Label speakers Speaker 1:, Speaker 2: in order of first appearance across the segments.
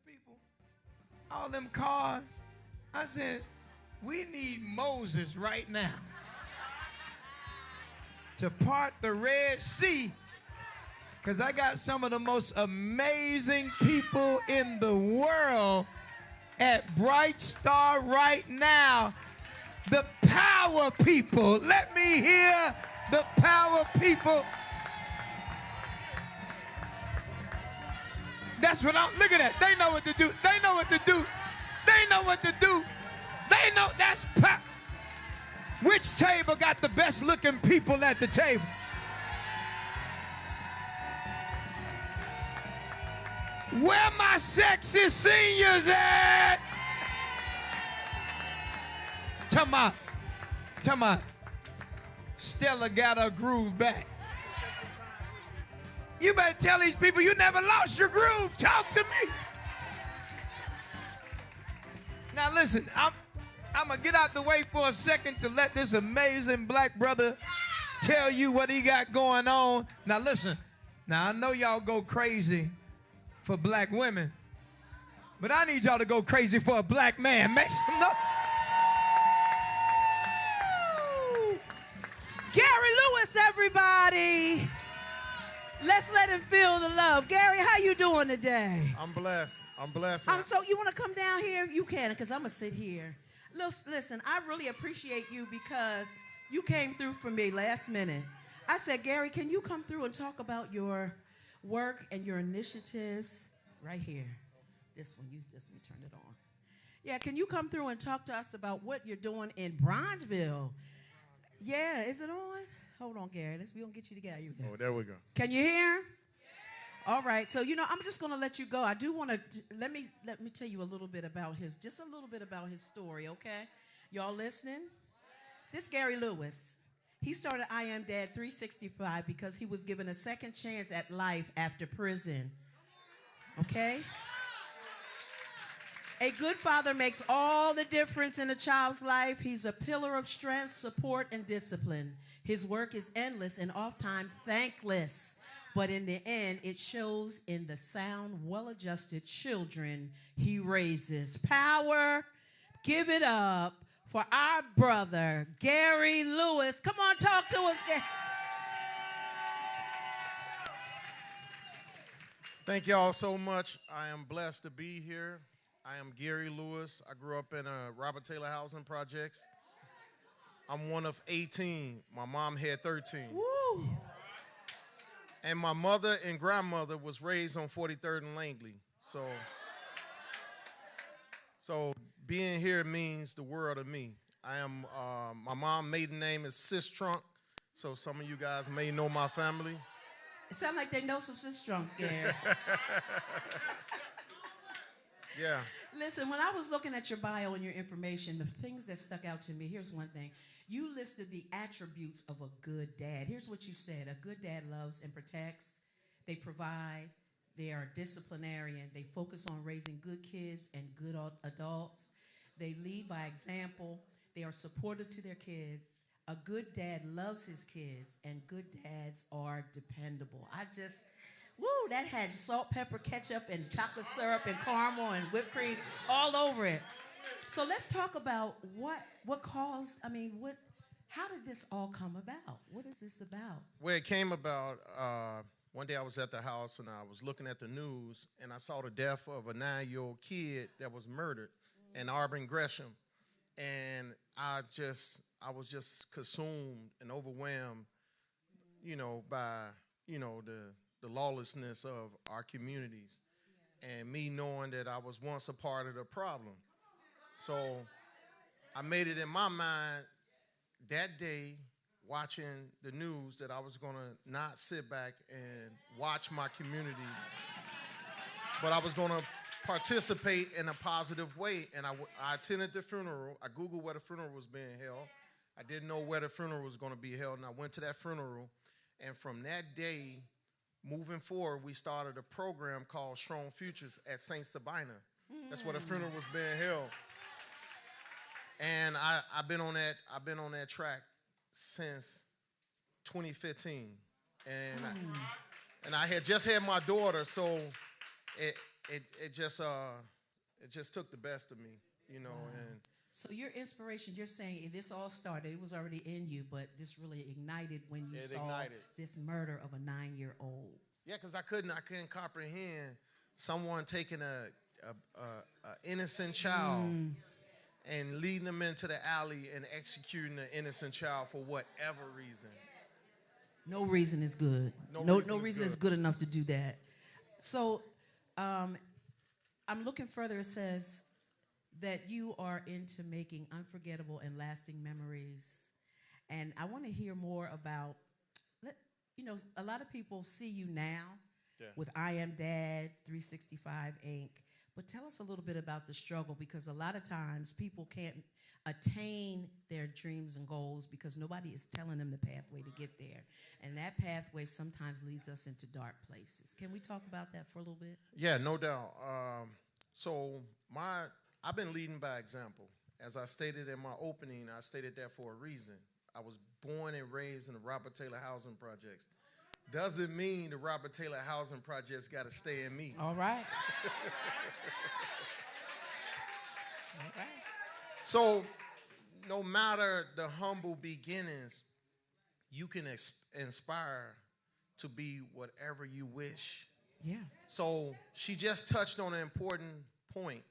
Speaker 1: people, all them cars. I said, we need Moses right now to part the Red Sea, because I got some of the most amazing people in the world at Bright Star right now. The power people. Let me hear the power people. That's what I'm, look at that. They know what to do. They know what to do. They know what to do. They know that's power. Which table got the best looking people at the table? Where my sexy seniors at? Come on. Stella got her groove back. You better tell these people you never lost your groove. Talk to me. Now listen, I'm going to get out the way for a second to let this amazing black brother tell you what he got going on. Now listen, now I know y'all go crazy for black women, but I need y'all to go crazy for a black man. Make some noise.
Speaker 2: Gary Lewis, everybody. Let's let him feel the love. Gary, how you doing today?
Speaker 3: I'm blessed.
Speaker 2: So you want to come down here? You can, because I'm going to sit here. Listen, I really appreciate you because you came through for me last minute. I said, Gary, can you come through and talk about your work and your initiatives? Right here. This one, use this one, turn it on. Yeah, can you come through and talk to us about what you're doing in Bronzeville? Yeah, is it on? Hold on, Gary. We're going to get you together.
Speaker 3: Oh, there we go.
Speaker 2: Can you hear? Yeah. All right. So, I'm just going to let you go. I do want to, let me tell you a little bit about his story, okay? Y'all listening? This Gary Lewis. He started I Am Dad 365 because he was given a second chance at life after prison. Okay? A good father makes all the difference in a child's life. He's a pillar of strength, support, and discipline. His work is endless and oftentimes thankless. But in the end, it shows in the sound, well-adjusted children he raises. Power, give it up for our brother, Gary Lewis. Come on, talk to us, Gary.
Speaker 3: Thank y'all so much. I am blessed to be here. I am Gary Lewis. I grew up in Robert Taylor Housing Projects. I'm one of 18. My mom had 13.
Speaker 2: Woo.
Speaker 3: And my mother and grandmother was raised on 43rd and Langley. So being here means the world to me. I am, my mom's maiden name is Sis Trunk, so some of you guys may know my family.
Speaker 2: It sounds like they know some Sis Trunks, Gary.
Speaker 3: Yeah.
Speaker 2: Listen, when I was looking at your bio and your information, the things that stuck out to me, here's one thing. You listed the attributes of a good dad. Here's what you said. A good dad loves and protects. They provide. They are disciplinarian. They focus on raising good kids and good adults. They lead by example. They are supportive to their kids. A good dad loves his kids, and good dads are dependable. That had salt, pepper, ketchup, and chocolate syrup, and caramel, and whipped cream all over it. So let's talk about what caused, how did this all come about? What is this about?
Speaker 3: Well, it came about, one day I was at the house, and I was looking at the news, and I saw the death of a 9-year-old kid that was murdered in Auburn, Gresham. And I was just consumed and overwhelmed, by, the lawlessness of our communities, and me knowing that I was once a part of the problem. So I made it in my mind that day, watching the news, that I was going to not sit back and watch my community, but I was going to participate in a positive way. And I attended the funeral. I Googled where the funeral was being held. I didn't know where the funeral was going to be held, and I went to that funeral. And from that day, moving forward, we started a program called Strong Futures at St. Sabina. That's where the funeral was being held. And I've been on that track since 2015. And I had just had my daughter, so it just took the best of me, you know.
Speaker 2: Wow.
Speaker 3: And
Speaker 2: So your inspiration, you're saying this all started, it was already in you, but this really ignited when you
Speaker 3: It
Speaker 2: saw
Speaker 3: ignited.
Speaker 2: this murder of a 9-year-old.
Speaker 3: yeah, because I couldn't comprehend someone taking a innocent child and leading them into the alley and executing an innocent child for whatever reason.
Speaker 2: No reason is good.
Speaker 3: No
Speaker 2: No reason is good enough to do that. So I'm looking further. It says that you are into making unforgettable and lasting memories. And I want to hear more about, a lot of people see you now with I Am Dad, 365 Inc. But tell us a little bit about the struggle, because a lot of times people can't attain their dreams and goals because nobody is telling them the pathway to get there. And that pathway sometimes leads us into dark places. Can we talk about that for a little bit?
Speaker 3: Yeah, no doubt. I've been leading by example. As I stated in my opening, I stated that for a reason. I was born and raised in the Robert Taylor Housing Projects. Doesn't mean the Robert Taylor Housing Projects got to stay in me.
Speaker 2: All right. All right.
Speaker 3: So no matter the humble beginnings, you can inspire to be whatever you wish.
Speaker 2: Yeah.
Speaker 3: So she just touched on an important point.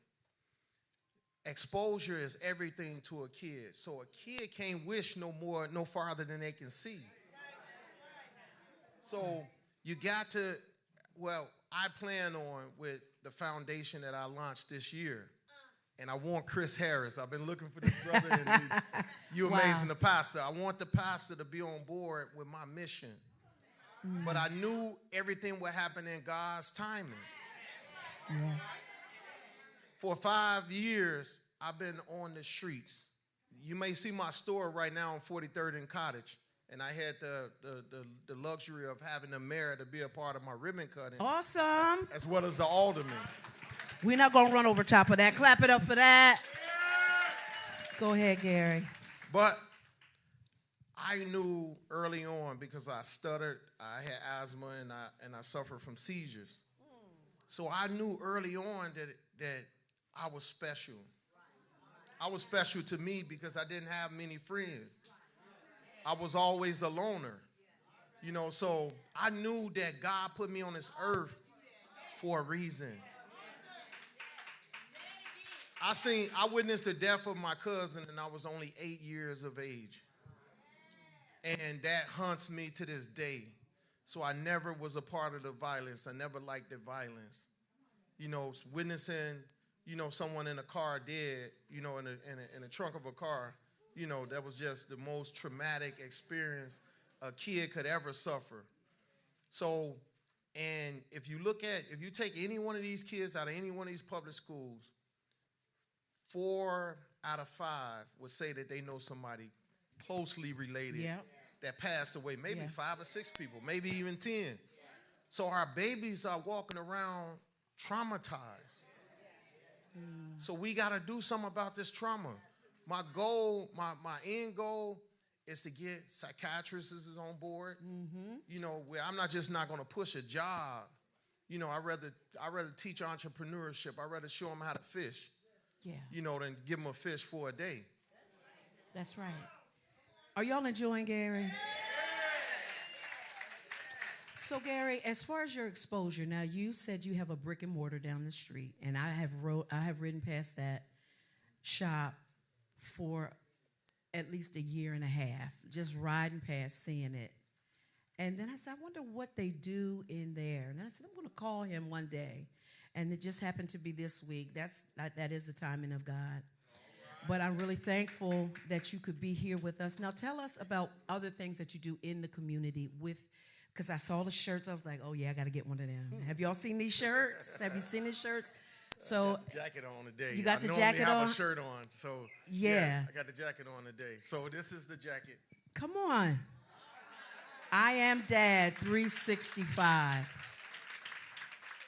Speaker 3: Exposure is everything to a kid. So a kid can't wish no farther than they can see. So you got to, I plan on with the foundation that I launched this year. And I want Chris Harris. I've been looking for this brother. And you amazing, the pastor. I want the pastor to be on board with my mission. But I knew everything would happen in God's timing.
Speaker 2: Yeah.
Speaker 3: For 5 years, I've been on the streets. You may see my store right now on 43rd and Cottage. And I had the luxury of having the mayor to be a part of my ribbon cutting.
Speaker 2: Awesome.
Speaker 3: As well as the alderman.
Speaker 2: We're not going to run over top of that. Clap it up for that. Go ahead, Gary.
Speaker 3: But I knew early on, because I stuttered, I had asthma, and I suffered from seizures. So I knew early on that I was special. I was special to me because I didn't have many friends. I was always a loner. So I knew that God put me on this earth for a reason. I witnessed the death of my cousin, and I was only 8 years of age. And that haunts me to this day. So I never was a part of the violence. I never liked the violence. Witnessing, someone in a car dead, in the trunk of a car, that was just the most traumatic experience a kid could ever suffer. So, and if you take any one of these kids out of any one of these public schools, 4 out of 5 would say that they know somebody closely related that passed away. Maybe 5 or 6 people, maybe even 10. So our babies are walking around traumatized. So we got to do something about this trauma. My goal, my end goal is to get psychiatrists on board. Where I'm not going to push a job. I'd rather teach entrepreneurship. I'd rather show them how to fish.
Speaker 2: Yeah.
Speaker 3: Than give them a fish for a day.
Speaker 2: That's right. Are y'all enjoying Gary? So, Gary, as far as your exposure, now you said you have a brick and mortar down the street, and I have ridden past that shop for at least a year and a half, just riding past, seeing it. And then I said, I wonder what they do in there. And I said, I'm going to call him one day. And it just happened to be this week. That is the timing of God. But I'm really thankful that you could be here with us. Now tell us about other things that you do in the community because I saw the shirts. I was like, oh, yeah, I got to get one of them. Have y'all seen these shirts? Have you seen these shirts? So
Speaker 3: I got the jacket on today.
Speaker 2: You got the jacket on?
Speaker 3: I normally have a shirt on. So
Speaker 2: yeah,
Speaker 3: I got the jacket on today. So this is the jacket.
Speaker 2: Come on. I Am Dad 365.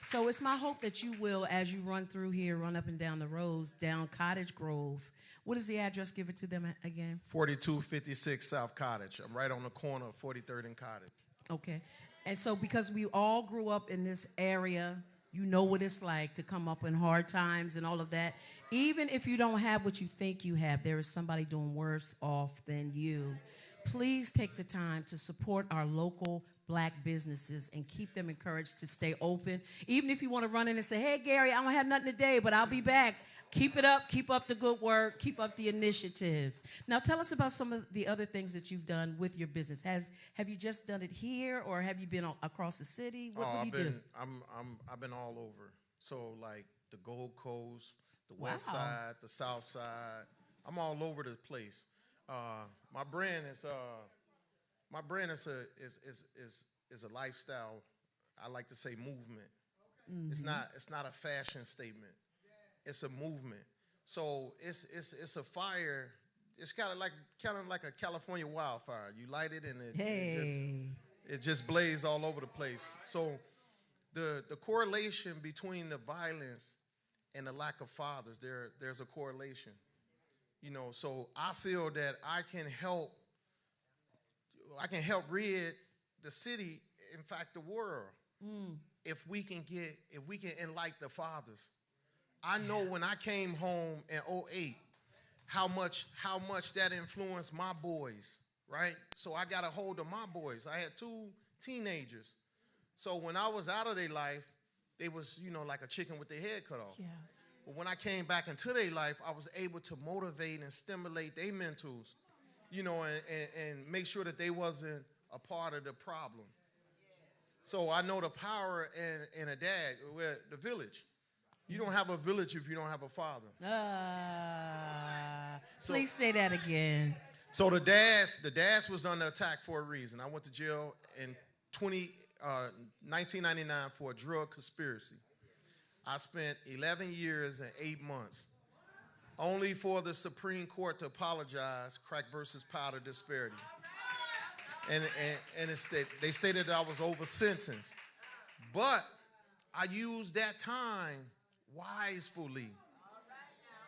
Speaker 2: So it's my hope that you will, as you run through here, run up and down the roads, down Cottage Grove. What is the address? Give it to them again.
Speaker 3: 4256 South Cottage. I'm right on the corner of 43rd and Cottage.
Speaker 2: Okay. And so because we all grew up in this area, You know what it's like to come up in hard times and all of that. Even if you don't have what you think you have, there is somebody doing worse off than you. Please take the time to support our local Black businesses and keep them encouraged to stay open. Even if you want to run in and say, hey, Gary, I don't have nothing today, but I'll be back. Keep it up. Keep up the good work. Keep up the initiatives. Now, tell us about some of the other things that you've done with your business. Have you just done it here, or have you been across the city? What do you do?
Speaker 3: I've been all over. So, like the Gold Coast, the West Side, the South Side. I'm all over the place. My brand is a lifestyle. I like to say movement. Mm-hmm. It's not a fashion statement. It's a movement. So it's a fire. It's kind of like a California wildfire. You light it and it just blazes all over the place. So the correlation between the violence and the lack of fathers, there's a correlation. You know, so I feel that I can help rid the city, in fact the world, if we can enlighten the fathers. I know when I came home in 2008, how much that influenced my boys, right? So I got a hold of my boys. I had 2 teenagers. So when I was out of their life, they was, like a chicken with their head cut off. Yeah. But when I came back into their life, I was able to motivate and stimulate their mentals, and make sure that they wasn't a part of the problem. So I know the power in a dad, the village. You don't have a village if you don't have a father.
Speaker 2: Please say that again.
Speaker 3: So the dads was under attack for a reason. I went to jail in 1999 for a drug conspiracy. I spent 11 years and 8 months, only for the Supreme Court to apologize, crack versus powder disparity. And they stated that I was over sentenced. But I used that time wisely.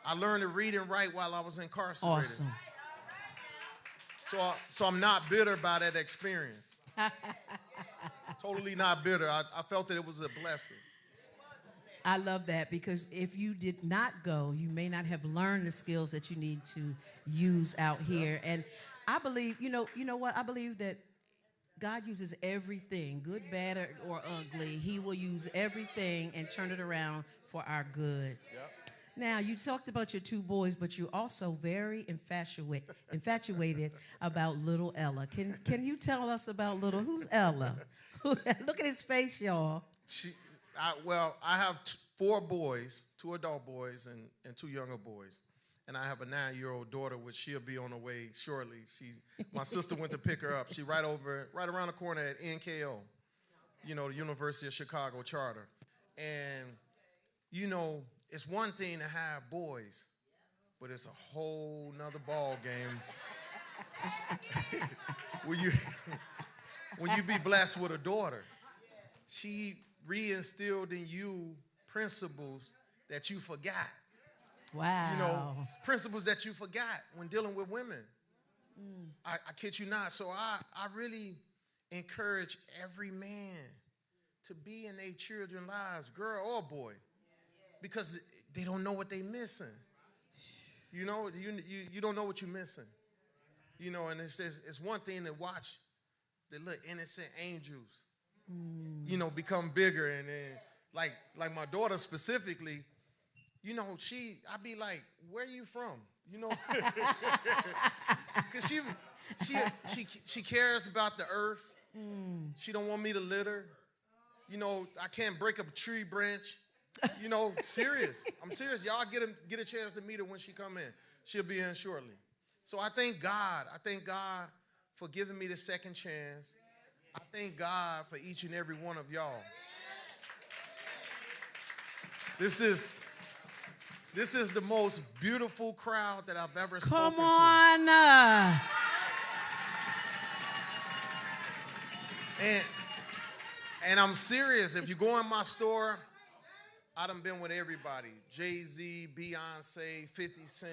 Speaker 3: I learned to read and write while I was incarcerated.
Speaker 2: Awesome.
Speaker 3: So I'm not bitter about that experience. Totally not bitter. I felt that it was a blessing.
Speaker 2: I love that, because if you did not go, you may not have learned the skills that you need to use out here. And I believe, you know what? I believe that God uses everything, good, bad, or ugly. He will use everything and turn it around for our good. Yep. Now, you talked about your 2 boys, but you're also very infatuated about little Ella. Can you tell us about little? Who's Ella? Look at his face, y'all.
Speaker 3: I have 4 boys, 2 adult boys and 2 younger boys. And I have a 9-year-old daughter, which she'll be on the way shortly. My sister went to pick her up. She's right around the corner at NKO, the University of Chicago charter. And, it's one thing to have boys, but it's a whole nother ball game when you be blessed with a daughter. She re-instilled in you principles that you forgot.
Speaker 2: Wow.
Speaker 3: Principles that you forgot when dealing with women. I kid you not. So I really encourage every man to be in their children's lives, girl or boy, because they don't know what they're missing. You don't know what you're missing. And it's one thing to watch the little innocent angels, become bigger. And then, like my daughter specifically, I'd be like, where are you from? Because she cares about the earth. She don't want me to litter. I can't break up a tree branch. Serious. I'm serious. Y'all get a chance to meet her when she come in. She'll be in shortly. So I thank God. I thank God for giving me the second chance. I thank God for each and every one of y'all. This is the most beautiful crowd that I've ever spoken to.
Speaker 2: Come on.
Speaker 3: And I'm serious. If you go in my store, I done been with everybody. Jay-Z, Beyonce, 50 Cent.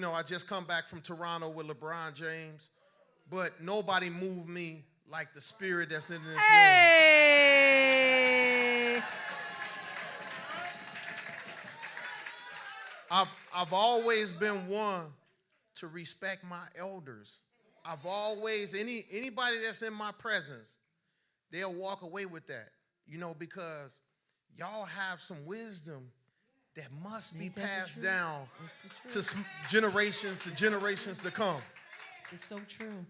Speaker 3: I just come back from Toronto with LeBron James. But nobody moved me like the spirit that's in this room. I've always been one to respect my elders. I've always, anybody that's in my presence, they'll walk away with that, because y'all have some wisdom that must be passed down to generations to come.
Speaker 2: It's so true.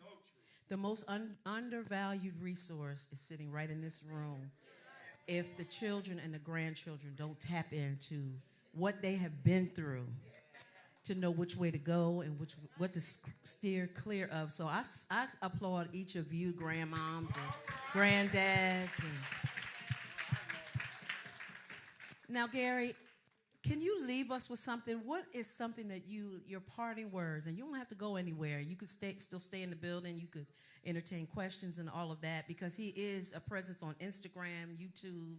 Speaker 2: The most undervalued resource is sitting right in this room. If the children and the grandchildren don't tap into what they have been through to know which way to go and what to steer clear of. So I applaud each of you, grandmoms and granddads. Now, Gary, can you leave us with something? What is something that your parting words, and you don't have to go anywhere. You could still stay in the building. You could entertain questions and all of that, because he is a presence on Instagram, YouTube.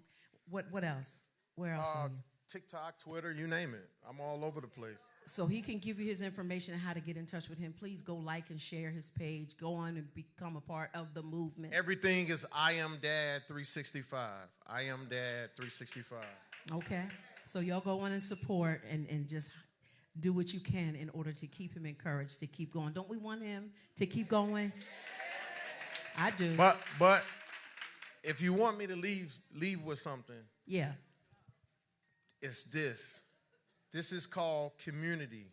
Speaker 2: What else? Where else are you?
Speaker 3: TikTok, Twitter, you name it. I'm all over the place.
Speaker 2: So he can give you his information and how to get in touch with him. Please go like and share his page. Go on and become a part of the movement.
Speaker 3: Everything is I Am Dad 365. I Am Dad 365.
Speaker 2: Okay. So y'all go on and support and just do what you can in order to keep him encouraged, to keep going. Don't we want him to keep going? I do.
Speaker 3: But if you want me to leave with something.
Speaker 2: Yeah.
Speaker 3: It's this. This is called community.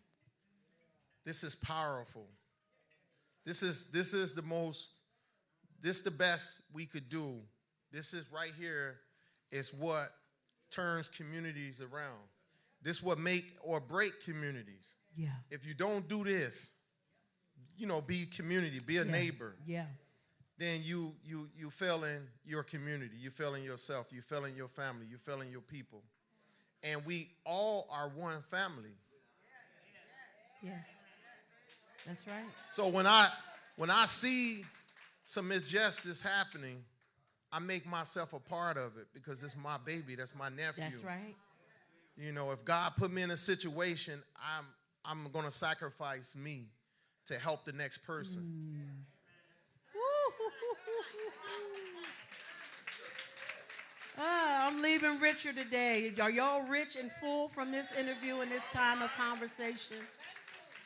Speaker 3: This is powerful. This is the best we could do. This is right here is what turns communities around. This what make or break communities.
Speaker 2: Yeah.
Speaker 3: If you don't do this, be community, be a neighbor.
Speaker 2: Yeah.
Speaker 3: Then you fail in your community. You fail in yourself. You fail in your family. You fail in your people. And we all are one family.
Speaker 2: Yeah. That's right.
Speaker 3: So when I see some injustice happening, I make myself a part of it because it's my baby. That's my nephew.
Speaker 2: That's right.
Speaker 3: If God put me in a situation, I'm going to sacrifice me to help the next person.
Speaker 2: I'm leaving richer today. Are y'all rich and full from this interview and this time of conversation?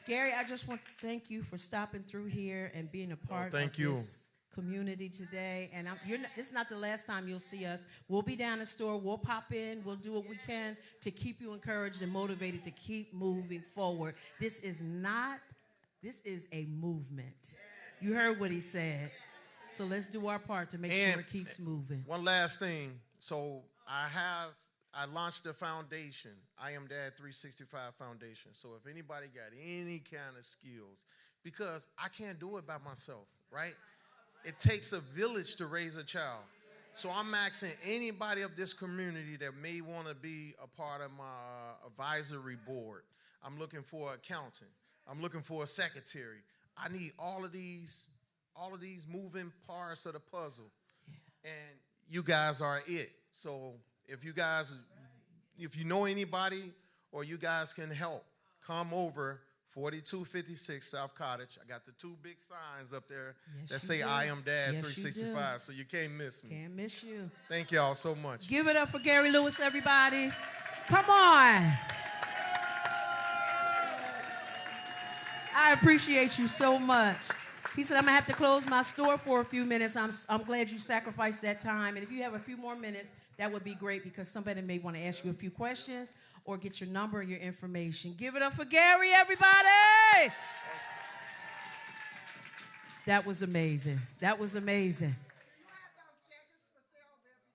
Speaker 2: Gary, I just want to thank you for stopping through here and being a part of this community today. And this is not the last time you'll see us. We'll be down in the store. We'll pop in. We'll do what we can to keep you encouraged and motivated to keep moving forward. This is a movement. You heard what he said. So let's do our part to make sure it keeps moving.
Speaker 3: One last thing. So I launched a foundation, I Am Dad 365 Foundation. So if anybody got any kind of skills, because I can't do it by myself, right? It takes a village to raise a child. So I'm asking anybody of this community that may want to be a part of my advisory board. I'm looking for an accountant. I'm looking for a secretary. I need all of these moving parts of the puzzle. Yeah. And you guys are it. So if you know anybody or you guys can help, come over 4256 South Cottage. I got the two big signs up there that say I Am Dad 365, so you can't miss me.
Speaker 2: Can't miss you.
Speaker 3: Thank y'all so much.
Speaker 2: Give it up for Gary Lewis, everybody. Come on. I appreciate you so much. He said, I'm going to have to close my store for a few minutes. I'm glad you sacrificed that time. And if you have a few more minutes, that would be great because somebody may want to ask you a few questions or get your number or your information. Give it up for Gary, everybody. That was amazing. That was amazing.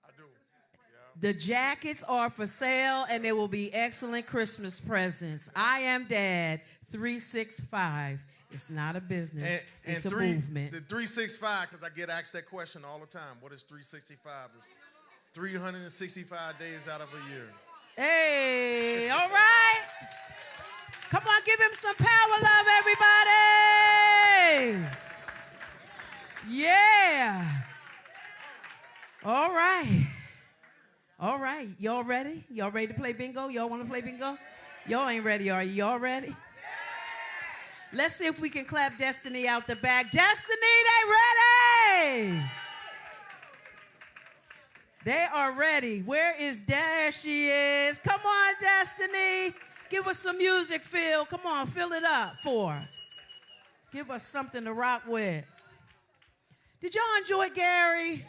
Speaker 3: I do. Yeah.
Speaker 2: The jackets are for sale, and they will be excellent Christmas presents. I Am Dad 365. It's not a business. It's a movement.
Speaker 3: The 365, because I get asked that question all the time. What is 365? It's 365 days out of a year.
Speaker 2: Hey, all right. Come on, give him some power love, everybody. Yeah. All right. All right. Y'all ready? Y'all ready to play bingo? Y'all want to play bingo? Y'all ain't ready, are you? Y'all ready? Let's see if we can clap Destiny out the back. Destiny, they ready. They are ready. Where is, there she is. Come on, Destiny. Give us some music, Phil. Come on, fill it up for us. Give us something to rock with. Did y'all enjoy Gary?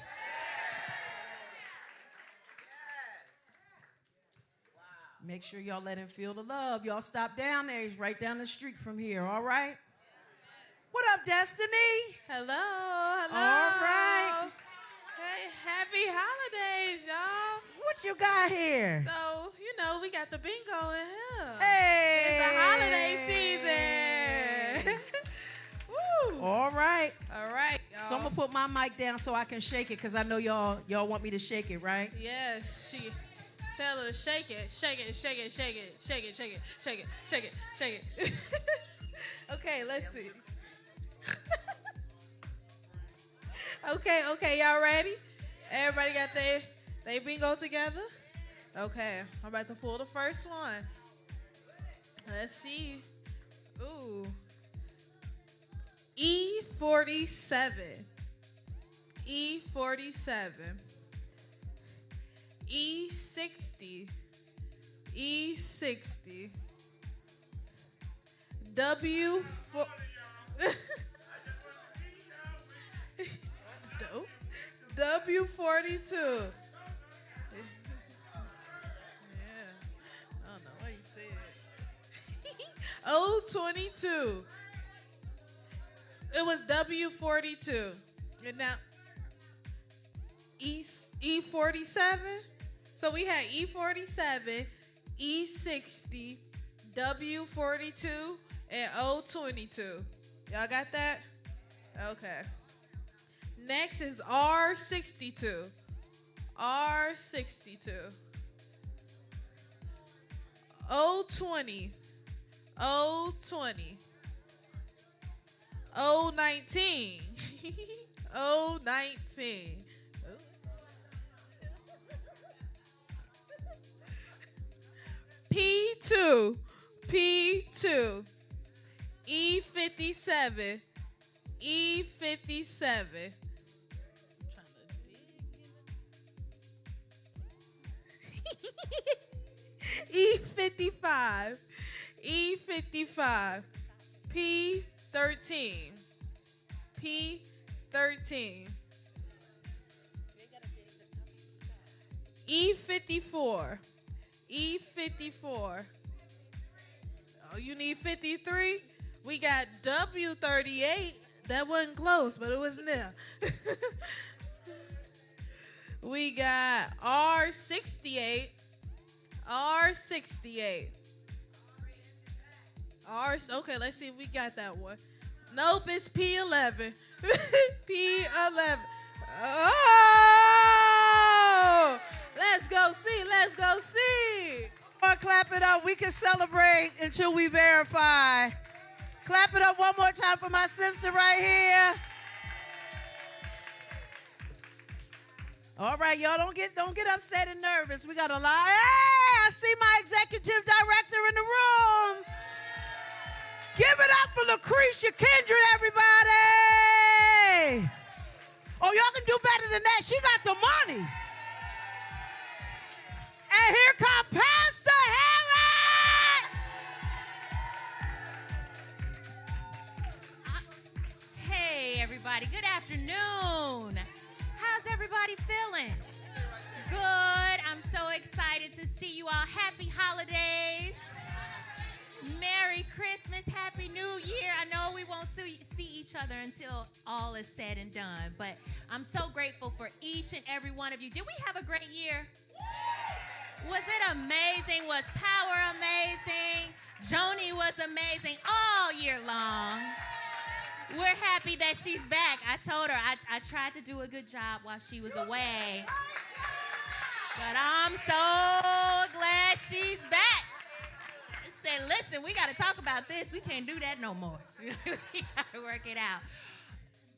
Speaker 2: Make sure y'all let him feel the love. Y'all stop down there. He's right down the street from here, all right? What up, Destiny?
Speaker 4: Hello, hello.
Speaker 2: All right.
Speaker 4: Hey, happy holidays, y'all.
Speaker 2: What you got here?
Speaker 4: So, you know, we got the bingo in here.
Speaker 2: Hey.
Speaker 4: It's the holiday season. Woo.
Speaker 2: All right.
Speaker 4: All right, y'all.
Speaker 2: So I'm going to put my mic down so I can shake it because I know y'all want me to shake it, right?
Speaker 4: Yes, she tell her to shake it, shake it, shake it, shake it, shake it, shake it, shake it, shake it, shake it. Okay, let's see. Okay, y'all ready? Everybody got they bingo together? Okay, I'm about to pull the first one. Let's see. Ooh. E47. E47. E60. E60. W. W42. Yeah. I don't know what you said. O22. It was W42. And now E47. So we had E47, E60, W42, and O22. Y'all got that? Okay. Next is R62. R62. O20. O20. O19. O19. P2. P2. E57. E57. E55. E55. P13. P13. E54. E54. Oh, you need 53? We got W38. That wasn't close, but it was near. We got R68. R68. Okay, let's see if we got that one. Nope, it's P11. P11. Oh! Let's go see. Let's go see.
Speaker 2: Or clap it up. We can celebrate until we verify. Clap it up one more time for my sister right here. All right, y'all, don't get upset and nervous. We got a lot. Hey, I see my executive director in the room. Give it up for Lucretia Kindred, everybody. Oh, y'all can do better than that. She got the money. And here come Pastor Harris.
Speaker 5: Hey, everybody. Good afternoon. How's everybody feeling? Good. I'm so excited to see you all. Happy holidays. Merry Christmas. Happy New Year. I know we won't see each other until all is said and done, but I'm so grateful for each and every one of you. Did we have a great year? Was it amazing? Was Power amazing? Joni was amazing all year long. We're happy that she's back. I told her I tried to do a good job while she was away. But I'm so glad she's back. I said, listen, we got to talk about this. We can't do that no more. We got to work it out.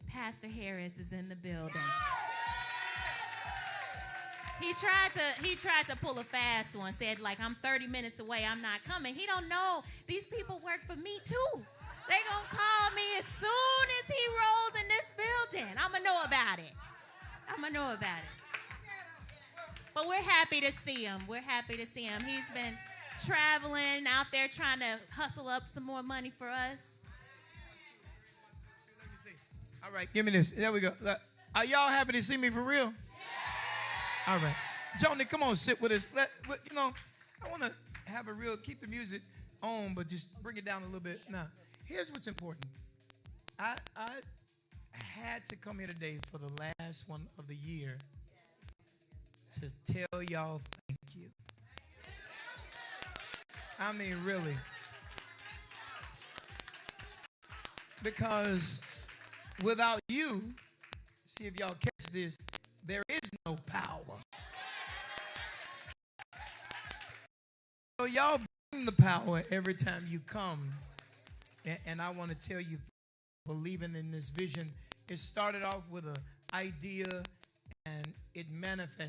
Speaker 5: Pastor Harris is in the building. He tried to pull a fast one, said like, I'm 30 minutes away, I'm not coming. He don't know these people work for me too. They gonna call me as soon as he rolls in this building. I'ma know about it. But we're happy to see him. We're happy to see him. He's been traveling out there trying to hustle up some more money for us.
Speaker 1: All right, give me this. There we go. Are y'all happy to see me for real? All right. Joni, come on, sit with us. I want to have a real, keep the music on, but just bring it down a little bit. Now, here's what's important. I had to come here today for the last one of the year to tell y'all thank you. I mean, really. Because without you, see if y'all catch this, there is no power. So y'all bring the power every time you come. And I want to tell you, believing in this vision, it started off with an idea and it manifested